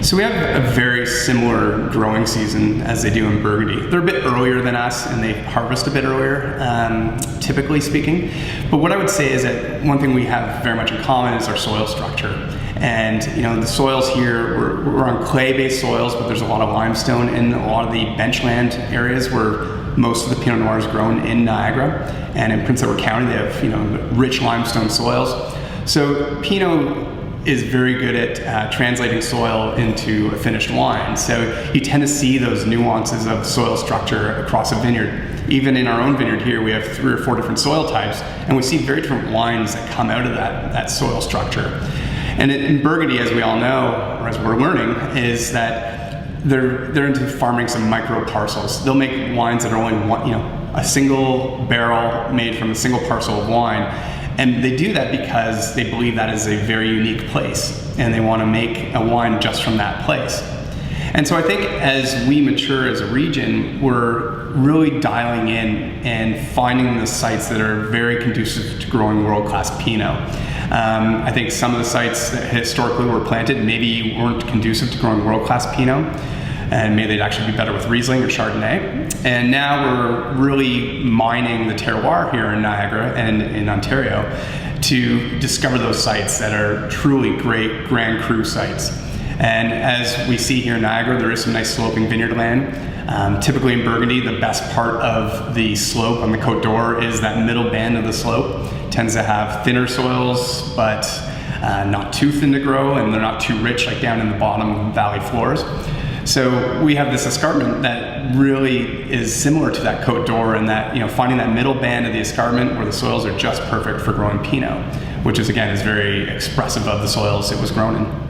So we have a very similar growing season as they do in Burgundy. They're a bit earlier than us and they harvest a bit earlier, typically speaking. But what I would say is that one thing we have very much in common is our soil structure. And the soils here, we're on clay-based soils, but there's a lot of limestone in a lot of the benchland areas where most of the Pinot Noir is grown in Niagara. And in Prince Edward County, they have rich limestone soils. So Pinot is very good at translating soil into a finished wine. So you tend to see those nuances of soil structure across a vineyard. Even in our own vineyard here, we have 3 or 4 different soil types, and we see very different wines that come out of that soil structure. And in Burgundy, as we all know, or as we're learning, is that they're into farming some micro parcels. They'll make wines that are only one, a single barrel made from a single parcel of wine. And they do that because they believe that is a very unique place, and they want to make a wine just from that place. And so I think as we mature as a region, we're really dialing in and finding the sites that are very conducive to growing world-class Pinot. I think some of the sites that historically were planted maybe weren't conducive to growing world-class Pinot, and maybe they'd actually be better with Riesling or Chardonnay. And now we're really mining the terroir here in Niagara and in Ontario to discover those sites that are truly great Grand Cru sites. And as we see here in Niagara, there is some nice sloping vineyard land. Typically in Burgundy, the best part of the slope on the Côte d'Or is that middle band of the slope. It tends to have thinner soils, but not too thin to grow, and they're not too rich like down in the bottom valley floors. So we have this escarpment that really is similar to that Côte d'Or, and that finding that middle band of the escarpment where the soils are just perfect for growing Pinot, which is again is very expressive of the soils it was grown in.